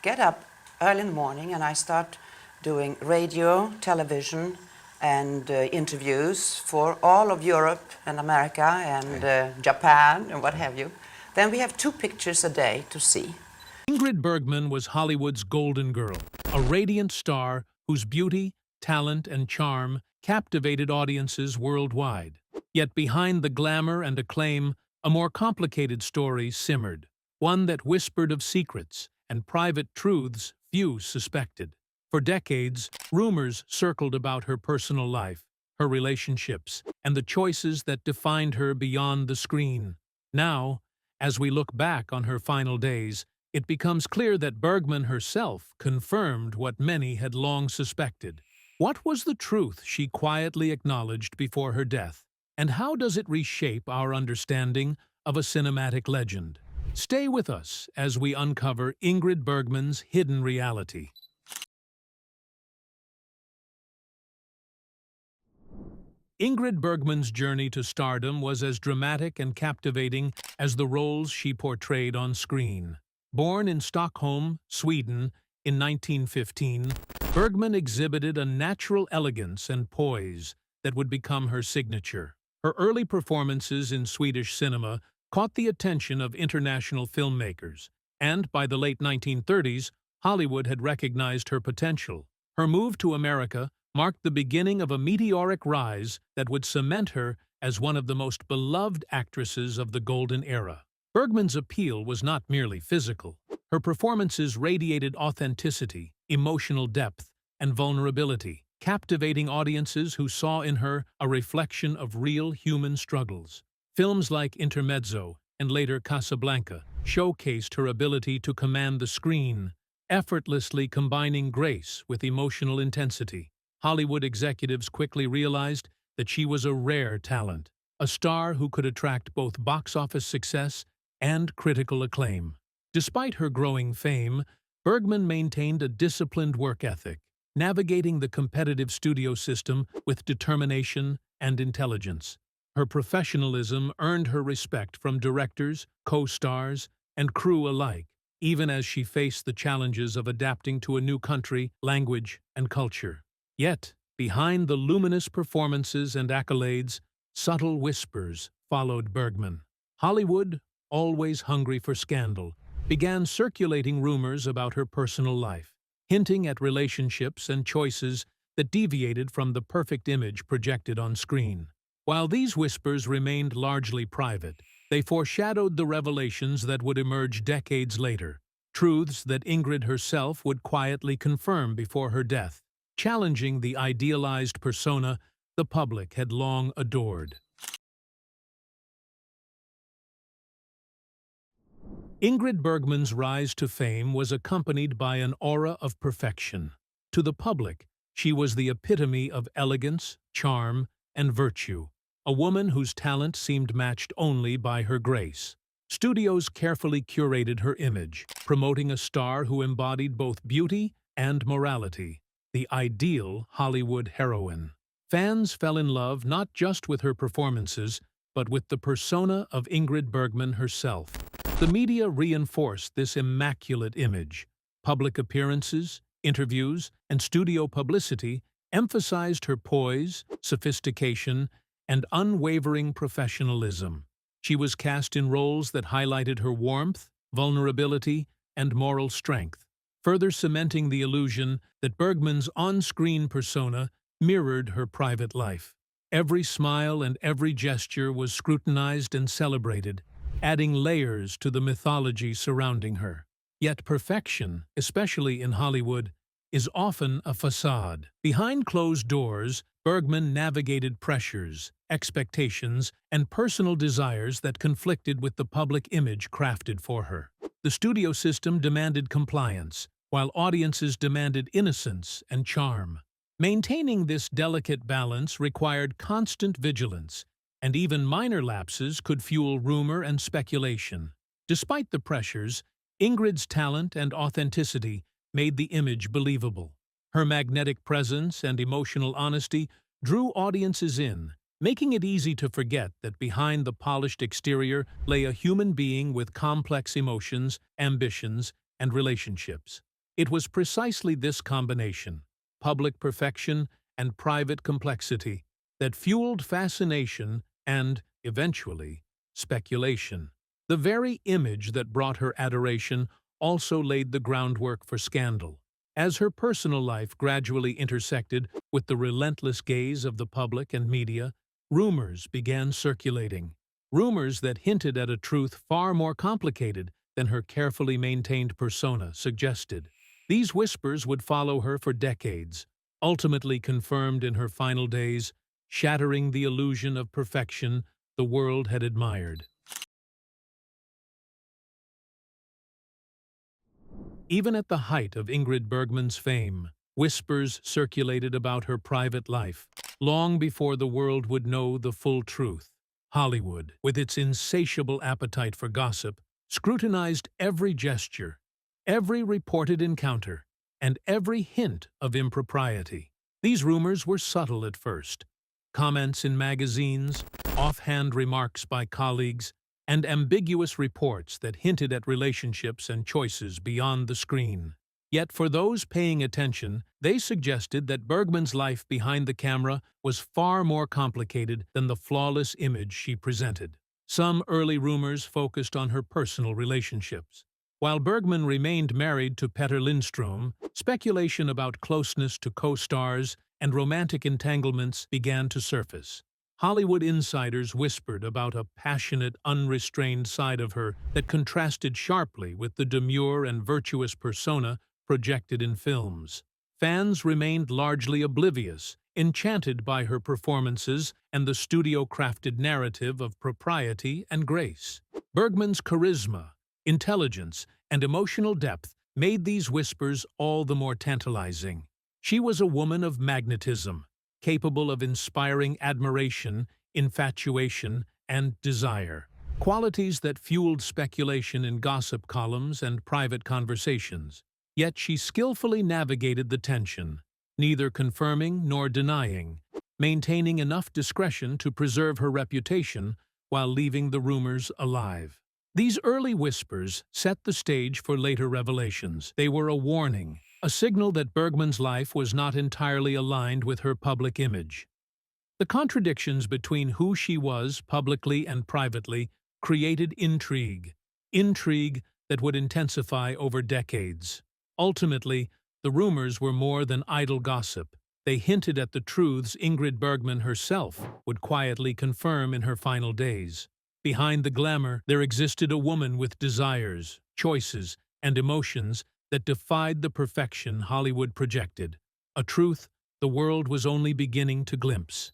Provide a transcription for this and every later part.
get up early in the morning and I start doing radio, television, and interviews for all of Europe and America and Japan and what have you. Then we have 2 pictures a day to see. Ingrid Bergman was Hollywood's golden girl, a radiant star whose beauty, talent, and charm captivated audiences worldwide. Yet behind the glamour and acclaim, a more complicated story simmered, one that whispered of secrets and private truths few suspected. For decades, rumors circled about her personal life, her relationships, and the choices that defined her beyond the screen. Now, as we look back on her final days, it becomes clear that Bergman herself confirmed what many had long suspected. What was the truth she quietly acknowledged before her death, and how does it reshape our understanding of a cinematic legend? Stay with us as we uncover Ingrid Bergman's hidden reality. Ingrid Bergman's journey to stardom was as dramatic and captivating as the roles she portrayed on screen. Born in Stockholm, Sweden, in 1915, Bergman exhibited a natural elegance and poise that would become her signature. Her early performances in Swedish cinema caught the attention of international filmmakers, and by the late 1930s, Hollywood had recognized her potential. Her move to America marked the beginning of a meteoric rise that would cement her as one of the most beloved actresses of the golden era. Bergman's appeal was not merely physical. Her performances radiated authenticity, emotional depth, and vulnerability, captivating audiences who saw in her a reflection of real human struggles. Films like Intermezzo and later Casablanca showcased her ability to command the screen, effortlessly combining grace with emotional intensity. Hollywood executives quickly realized that she was a rare talent, a star who could attract both box office success and critical acclaim. Despite her growing fame, Bergman maintained a disciplined work ethic, navigating the competitive studio system with determination and intelligence. Her professionalism earned her respect from directors, co-stars, and crew alike, even as she faced the challenges of adapting to a new country, language, and culture. Yet, behind the luminous performances and accolades, subtle whispers followed Bergman. Hollywood, always hungry for scandal, began circulating rumors about her personal life, hinting at relationships and choices that deviated from the perfect image projected on screen. While these whispers remained largely private, they foreshadowed the revelations that would emerge decades later, truths that Ingrid herself would quietly confirm before her death, challenging the idealized persona the public had long adored. Ingrid Bergman's rise to fame was accompanied by an aura of perfection. To the public, she was the epitome of elegance, charm, and virtue, a woman whose talent seemed matched only by her grace. Studios carefully curated her image, promoting a star who embodied both beauty and morality, the ideal Hollywood heroine. Fans fell in love not just with her performances, but with the persona of Ingrid Bergman herself. The media reinforced this immaculate image. Public appearances, interviews, and studio publicity emphasized her poise, sophistication, and unwavering professionalism. She was cast in roles that highlighted her warmth, vulnerability, and moral strength, further cementing the illusion that Bergman's on-screen persona mirrored her private life. Every smile and every gesture was scrutinized and celebrated, adding layers to the mythology surrounding her. Yet perfection, especially in Hollywood, is often a facade. Behind closed doors, Bergman navigated pressures, expectations, and personal desires that conflicted with the public image crafted for her. The studio system demanded compliance, while audiences demanded innocence and charm. Maintaining this delicate balance required constant vigilance, and even minor lapses could fuel rumor and speculation. Despite the pressures, Ingrid's talent and authenticity made the image believable. Her magnetic presence and emotional honesty drew audiences in, making it easy to forget that behind the polished exterior lay a human being with complex emotions, ambitions, and relationships. It was precisely this combination, public perfection and private complexity, that fueled fascination and, eventually, speculation. The very image that brought her adoration also laid the groundwork for scandal. As her personal life gradually intersected with the relentless gaze of the public and media, rumors began circulating. Rumors that hinted at a truth far more complicated than her carefully maintained persona suggested. These whispers would follow her for decades, ultimately confirmed in her final days, shattering the illusion of perfection the world had admired. Even at the height of Ingrid Bergman's fame, whispers circulated about her private life, long before the world would know the full truth. Hollywood, with its insatiable appetite for gossip, scrutinized every gesture, every reported encounter, and every hint of impropriety. These rumors were subtle at first. Comments in magazines, offhand remarks by colleagues, and ambiguous reports that hinted at relationships and choices beyond the screen. Yet for those paying attention, they suggested that Bergman's life behind the camera was far more complicated than the flawless image she presented. Some early rumors focused on her personal relationships. While Bergman remained married to Petter Lindstrom, speculation about closeness to co-stars and romantic entanglements began to surface. Hollywood insiders whispered about a passionate, unrestrained side of her that contrasted sharply with the demure and virtuous persona projected in films. Fans remained largely oblivious, enchanted by her performances and the studio-crafted narrative of propriety and grace. Bergman's charisma, intelligence, and emotional depth made these whispers all the more tantalizing. She was a woman of magnetism, capable of inspiring admiration, infatuation, and desire. Qualities that fueled speculation in gossip columns and private conversations. Yet she skillfully navigated the tension, neither confirming nor denying, maintaining enough discretion to preserve her reputation while leaving the rumors alive. These early whispers set the stage for later revelations. They were a warning, a signal that Bergman's life was not entirely aligned with her public image. The contradictions between who she was publicly and privately created intrigue that would intensify over decades. Ultimately, the rumors were more than idle gossip. They hinted at the truths Ingrid Bergman herself would quietly confirm in her final days. Behind the glamour, there existed a woman with desires, choices, and emotions that defied the perfection Hollywood projected, a truth the world was only beginning to glimpse.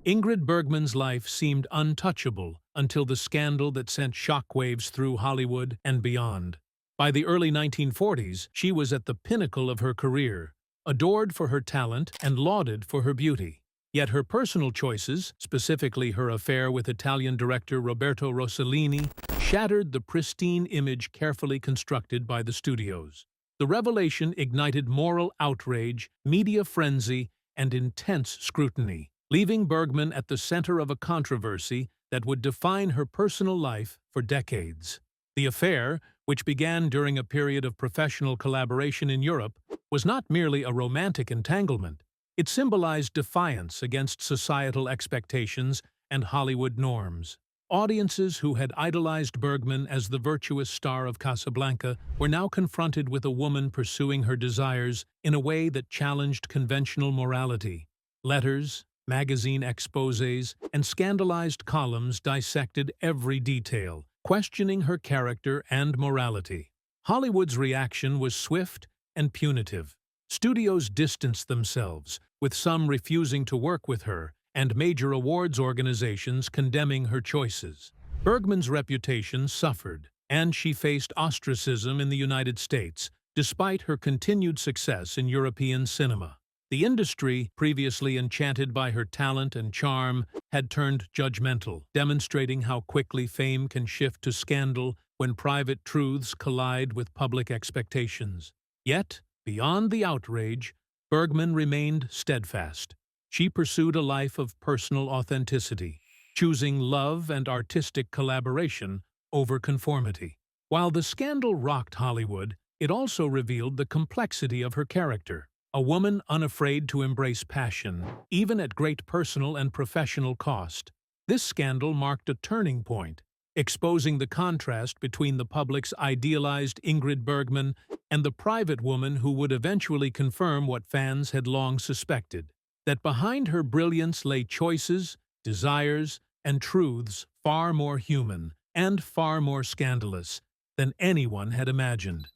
Ingrid Bergman's life seemed untouchable until the scandal that sent shockwaves through Hollywood and beyond. By the early 1940s, she was at the pinnacle of her career, adored for her talent and lauded for her beauty. Yet her personal choices, specifically her affair with Italian director Roberto Rossellini, shattered the pristine image carefully constructed by the studios. The revelation ignited moral outrage, media frenzy, and intense scrutiny, leaving Bergman at the center of a controversy that would define her personal life for decades. The affair, which began during a period of professional collaboration in Europe, was not merely a romantic entanglement. It symbolized defiance against societal expectations and Hollywood norms. Audiences who had idolized Bergman as the virtuous star of Casablanca were now confronted with a woman pursuing her desires in a way that challenged conventional morality. Letters, magazine exposés, and scandalized columns dissected every detail, questioning her character and morality. Hollywood's reaction was swift and punitive. Studios distanced themselves, with some refusing to work with her, and major awards organizations condemning her choices. Bergman's reputation suffered, and she faced ostracism in the United States, despite her continued success in European cinema. The industry, previously enchanted by her talent and charm, had turned judgmental, demonstrating how quickly fame can shift to scandal when private truths collide with public expectations. Yet, beyond the outrage, Bergman remained steadfast. She pursued a life of personal authenticity, choosing love and artistic collaboration over conformity. While the scandal rocked Hollywood, it also revealed the complexity of her character. A woman unafraid to embrace passion, even at great personal and professional cost. This scandal marked a turning point, exposing the contrast between the public's idealized Ingrid Bergman and the private woman who would eventually confirm what fans had long suspected, that behind her brilliance lay choices, desires, and truths far more human and far more scandalous than anyone had imagined.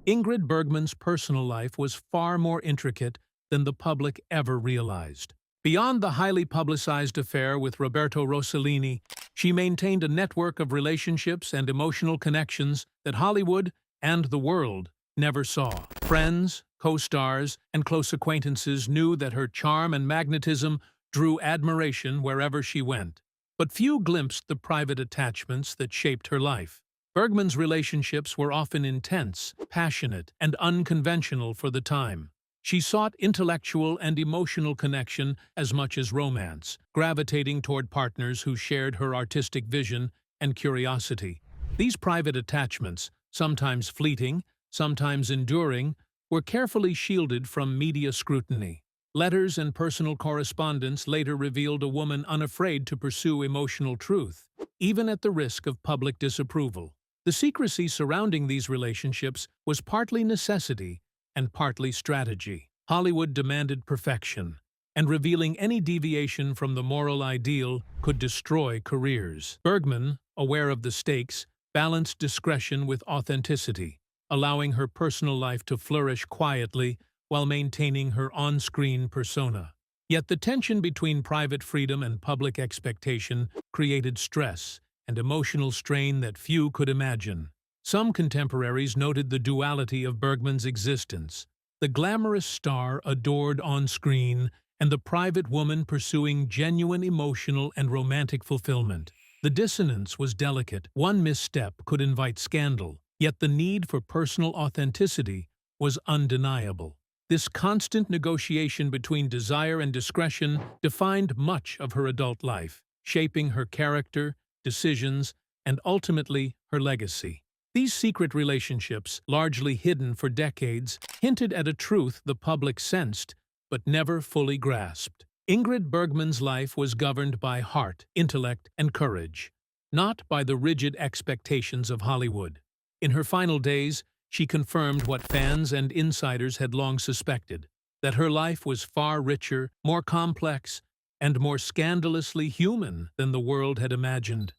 Ingrid Bergman's personal life was far more intricate than the public ever realized. Beyond the highly publicized affair with Roberto Rossellini, she maintained a network of relationships and emotional connections that Hollywood and the world never saw. Friends, co-stars, and close acquaintances knew that her charm and magnetism drew admiration wherever she went. But few glimpsed the private attachments that shaped her life. Bergman's relationships were often intense, passionate, and unconventional for the time. She sought intellectual and emotional connection as much as romance, gravitating toward partners who shared her artistic vision and curiosity. These private attachments, sometimes fleeting, sometimes enduring, were carefully shielded from media scrutiny. Letters and personal correspondence later revealed a woman unafraid to pursue emotional truth, even at the risk of public disapproval. The secrecy surrounding these relationships was partly necessity and partly strategy. Hollywood demanded perfection, and revealing any deviation from the moral ideal could destroy careers. Bergman, aware of the stakes, balanced discretion with authenticity, allowing her personal life to flourish quietly while maintaining her on-screen persona. Yet the tension between private freedom and public expectation created stress and emotional strain that few could imagine. Some contemporaries noted the duality of Bergman's existence: the glamorous star adored on screen and the private woman pursuing genuine emotional and romantic fulfillment. The dissonance was delicate. One misstep could invite scandal, yet the need for personal authenticity was undeniable. This constant negotiation between desire and discretion defined much of her adult life, shaping her character, decisions, and ultimately her legacy. These secret relationships, largely hidden for decades, hinted at a truth the public sensed but never fully grasped. Ingrid Bergman's life was governed by heart, intellect, and courage, not by the rigid expectations of Hollywood. In her final days, she confirmed what fans and insiders had long suspected: that her life was far richer, more complex, and more scandalously human than the world had imagined.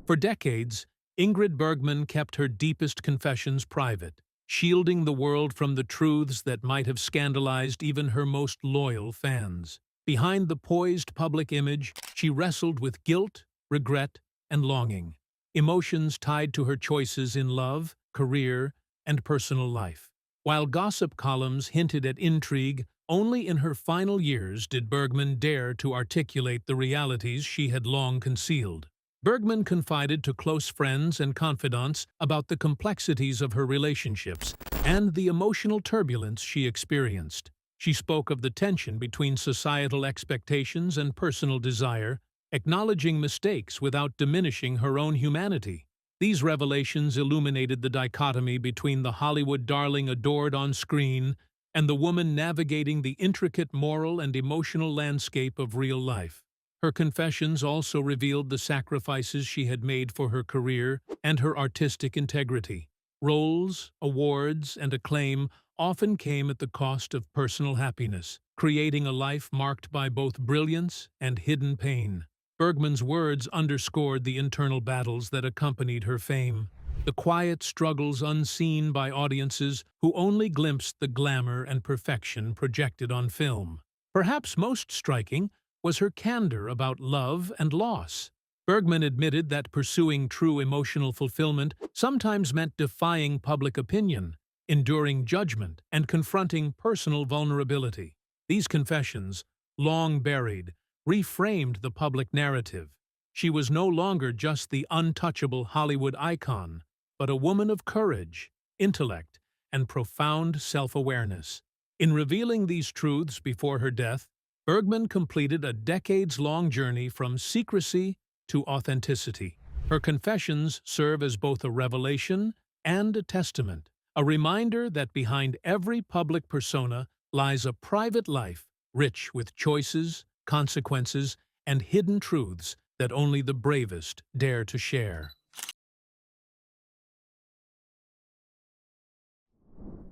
For decades, Ingrid Bergman kept her deepest confessions private, shielding the world from the truths that might have scandalized even her most loyal fans. Behind the poised public image, she wrestled with guilt, regret, and longing, emotions tied to her choices in love, career, and personal life. While gossip columns hinted at intrigue, only in her final years did Bergman dare to articulate the realities she had long concealed. Bergman confided to close friends and confidants about the complexities of her relationships and the emotional turbulence she experienced. She spoke of the tension between societal expectations and personal desire, acknowledging mistakes without diminishing her own humanity. These revelations illuminated the dichotomy between the Hollywood darling adored on screen and the woman navigating the intricate moral and emotional landscape of real life. Her confessions also revealed the sacrifices she had made for her career and her artistic integrity. Roles, awards, and acclaim often came at the cost of personal happiness, creating a life marked by both brilliance and hidden pain. Bergman's words underscored the internal battles that accompanied her fame, the quiet struggles unseen by audiences who only glimpsed the glamour and perfection projected on film. Perhaps most striking was her candor about love and loss. Bergman admitted that pursuing true emotional fulfillment sometimes meant defying public opinion, enduring judgment, and confronting personal vulnerability. These confessions, long buried, reframed the public narrative. She was no longer just the untouchable Hollywood icon, but a woman of courage, intellect, and profound self-awareness. In revealing these truths before her death, Bergman completed a decades-long journey from secrecy to authenticity. Her confessions serve as both a revelation and a testament, a reminder that behind every public persona lies a private life rich with choices, consequences, and hidden truths that only the bravest dare to share.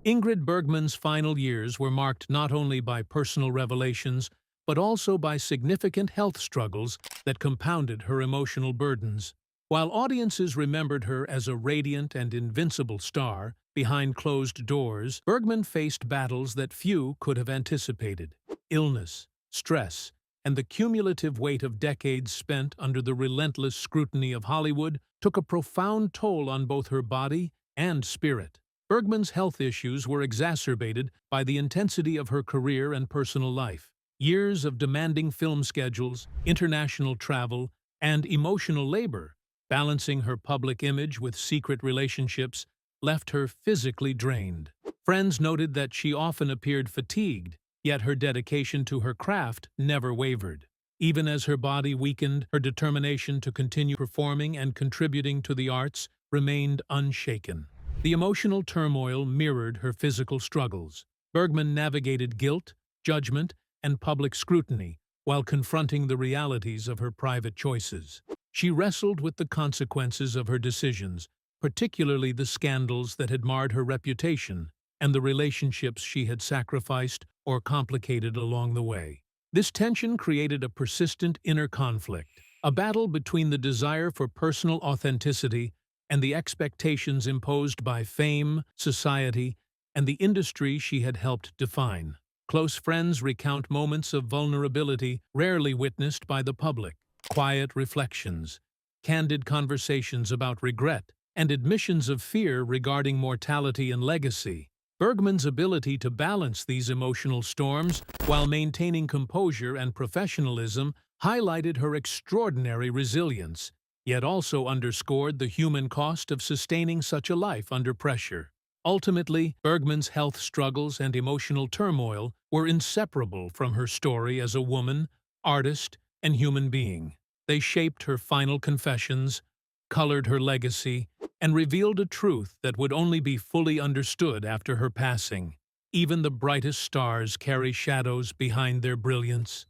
Ingrid Bergman's final years were marked not only by personal revelations, but also by significant health struggles that compounded her emotional burdens. While audiences remembered her as a radiant and invincible star behind closed doors, Bergman faced battles that few could have anticipated. Illness, stress, and the cumulative weight of decades spent under the relentless scrutiny of Hollywood took a profound toll on both her body and spirit. Bergman's health issues were exacerbated by the intensity of her career and personal life. Years of demanding film schedules, international travel, and emotional labor, balancing her public image with secret relationships, left her physically drained. Friends noted that she often appeared fatigued, yet her dedication to her craft never wavered. Even as her body weakened, her determination to continue performing and contributing to the arts remained unshaken. The emotional turmoil mirrored her physical struggles. Bergman navigated guilt, judgment, and public scrutiny while confronting the realities of her private choices. She wrestled with the consequences of her decisions, particularly the scandals that had marred her reputation and the relationships she had sacrificed or complicated along the way. This tension created a persistent inner conflict, a battle between the desire for personal authenticity and the expectations imposed by fame, society, and the industry she had helped define. Close friends recount moments of vulnerability rarely witnessed by the public, quiet reflections, candid conversations about regret, and admissions of fear regarding mortality and legacy. Bergman's ability to balance these emotional storms while maintaining composure and professionalism highlighted her extraordinary resilience, yet also underscored the human cost of sustaining such a life under pressure. Ultimately, Bergman's health struggles and emotional turmoil were inseparable from her story as a woman, artist, and human being. They shaped her final confessions, colored her legacy, and revealed a truth that would only be fully understood after her passing. Even the brightest stars carry shadows behind their brilliance.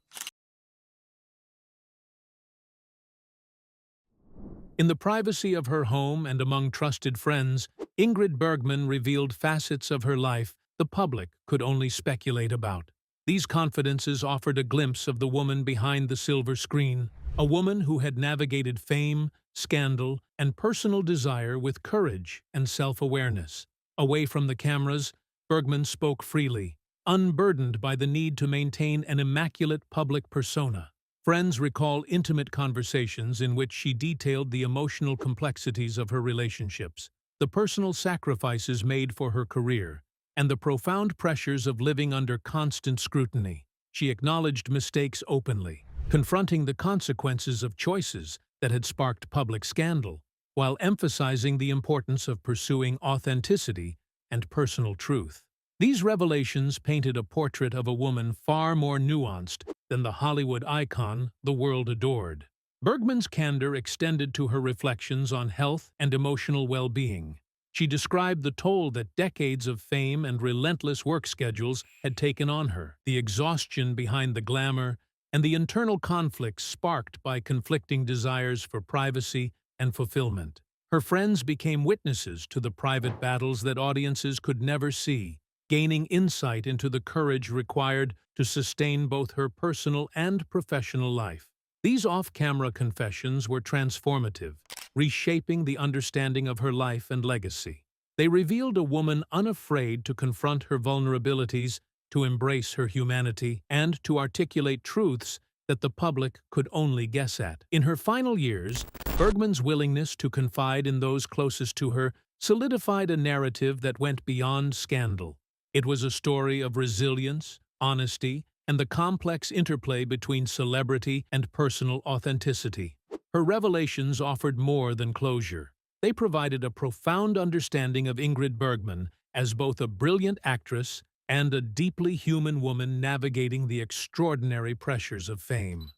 In the privacy of her home and among trusted friends, Ingrid Bergman revealed facets of her life the public could only speculate about. These confidences offered a glimpse of the woman behind the silver screen, a woman who had navigated fame, scandal, and personal desire with courage and self-awareness. Away from the cameras, Bergman spoke freely, unburdened by the need to maintain an immaculate public persona. Friends recall intimate conversations in which she detailed the emotional complexities of her relationships, the personal sacrifices made for her career, and the profound pressures of living under constant scrutiny. She acknowledged mistakes openly, confronting the consequences of choices that had sparked public scandal, while emphasizing the importance of pursuing authenticity and personal truth. These revelations painted a portrait of a woman far more nuanced than the Hollywood icon the world adored. Bergman's candor extended to her reflections on health and emotional well-being. She described the toll that decades of fame and relentless work schedules had taken on her, the exhaustion behind the glamour, and the internal conflicts sparked by conflicting desires for privacy and fulfillment. Her friends became witnesses to the private battles that audiences could never see, gaining insight into the courage required to sustain both her personal and professional life. These off-camera confessions were transformative, reshaping the understanding of her life and legacy. They revealed a woman unafraid to confront her vulnerabilities, to embrace her humanity, and to articulate truths that the public could only guess at. In her final years, Bergman's willingness to confide in those closest to her solidified a narrative that went beyond scandal. It was a story of resilience, honesty, and the complex interplay between celebrity and personal authenticity. Her revelations offered more than closure. They provided a profound understanding of Ingrid Bergman as both a brilliant actress and a deeply human woman navigating the extraordinary pressures of fame.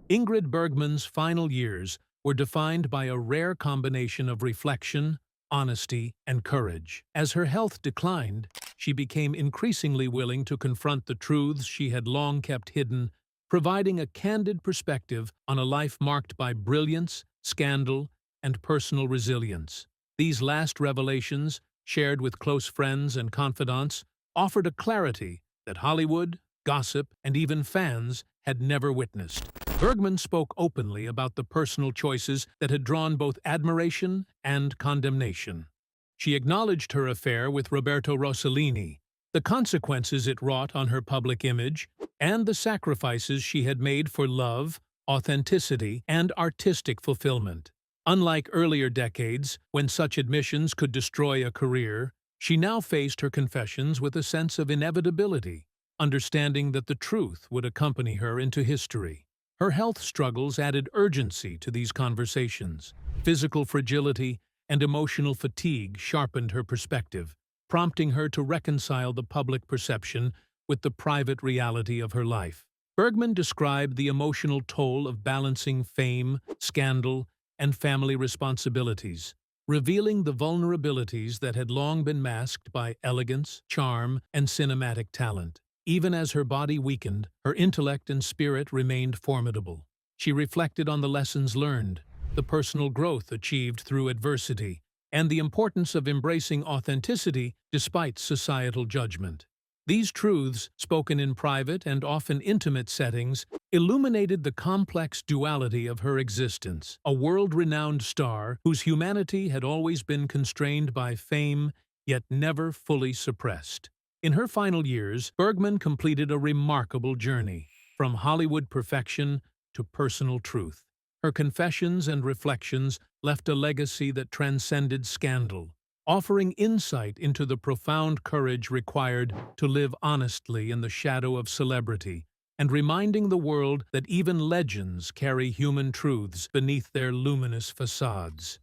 Ingrid Bergman's final years were defined by a rare combination of reflection, honesty, and courage. As her health declined, she became increasingly willing to confront the truths she had long kept hidden, providing a candid perspective on a life marked by brilliance, scandal, and personal resilience. These last revelations, shared with close friends and confidants, offered a clarity that Hollywood, gossip, and even fans had never witnessed. Bergman spoke openly about the personal choices that had drawn both admiration and condemnation. She acknowledged her affair with Roberto Rossellini, the consequences it wrought on her public image, and the sacrifices she had made for love, authenticity, and artistic fulfillment. Unlike earlier decades, when such admissions could destroy a career, she now faced her confessions with a sense of inevitability, understanding that the truth would accompany her into history. Her health struggles added urgency to these conversations. Physical fragility and emotional fatigue sharpened her perspective, prompting her to reconcile the public perception with the private reality of her life. Bergman described the emotional toll of balancing fame, scandal, and family responsibilities, revealing the vulnerabilities that had long been masked by elegance, charm, and cinematic talent. Even as her body weakened, her intellect and spirit remained formidable. She reflected on the lessons learned, the personal growth achieved through adversity, and the importance of embracing authenticity despite societal judgment. These truths, spoken in private and often intimate settings, illuminated the complex duality of her existence, a world-renowned star whose humanity had always been constrained by fame, yet never fully suppressed. In her final years, Bergman completed a remarkable journey, from Hollywood perfection to personal truth. Her confessions and reflections left a legacy that transcended scandal, offering insight into the profound courage required to live honestly in the shadow of celebrity, and reminding the world that even legends carry human truths beneath their luminous facades.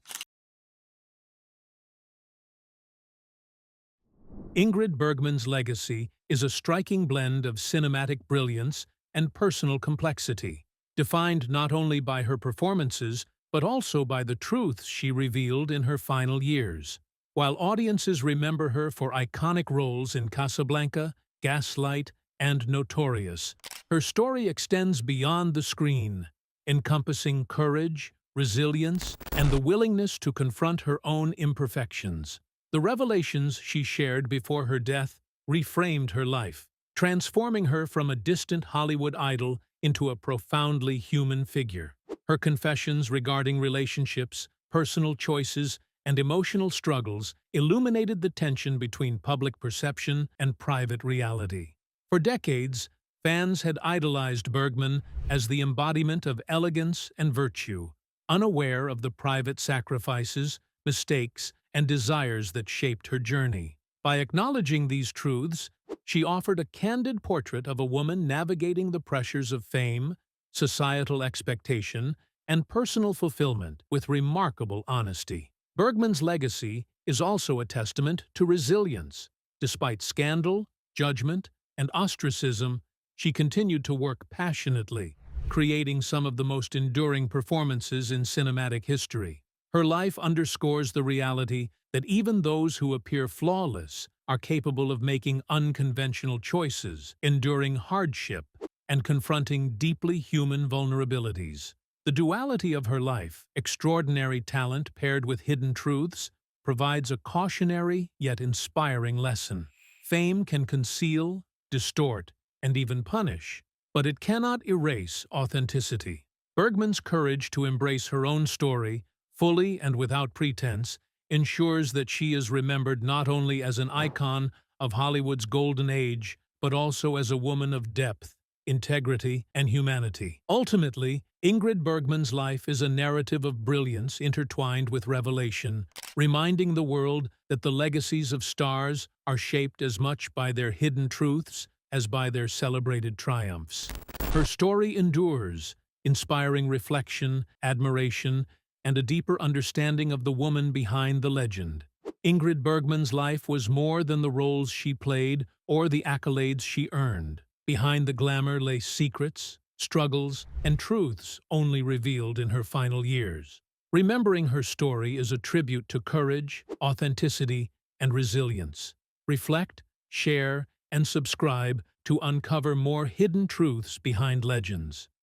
Ingrid Bergman's legacy is a striking blend of cinematic brilliance and personal complexity, defined not only by her performances but also by the truths she revealed in her final years. While audiences remember her for iconic roles in Casablanca, Gaslight, and Notorious, her story extends beyond the screen, encompassing courage, resilience, and the willingness to confront her own imperfections. The revelations she shared before her death reframed her life, transforming her from a distant Hollywood idol into a profoundly human figure. Her confessions regarding relationships, personal choices, and emotional struggles illuminated the tension between public perception and private reality. For decades, fans had idolized Bergman as the embodiment of elegance and virtue, unaware of the private sacrifices, mistakes, and desires that shaped her journey. By acknowledging these truths, she offered a candid portrait of a woman navigating the pressures of fame, societal expectation, and personal fulfillment with remarkable honesty. Bergman's legacy is also a testament to resilience. Despite scandal, judgment, and ostracism, she continued to work passionately, creating some of the most enduring performances in cinematic history. Her life underscores the reality that even those who appear flawless are capable of making unconventional choices, enduring hardship, and confronting deeply human vulnerabilities. The duality of her life, extraordinary talent paired with hidden truths, provides a cautionary yet inspiring lesson. Fame can conceal, distort, and even punish, but it cannot erase authenticity. Bergman's courage to embrace her own story, fully and without pretense, ensures that she is remembered not only as an icon of Hollywood's golden age, but also as a woman of depth, integrity, and humanity. Ultimately, Ingrid Bergman's life is a narrative of brilliance intertwined with revelation, reminding the world that the legacies of stars are shaped as much by their hidden truths as by their celebrated triumphs. Her story endures, inspiring reflection, admiration, and a deeper understanding of the woman behind the legend. Ingrid Bergman's life was more than the roles she played or the accolades she earned. Behind the glamour lay secrets, struggles, and truths only revealed in her final years. Remembering her story is a tribute to courage, authenticity, and resilience. Reflect, share, and subscribe to uncover more hidden truths behind legends.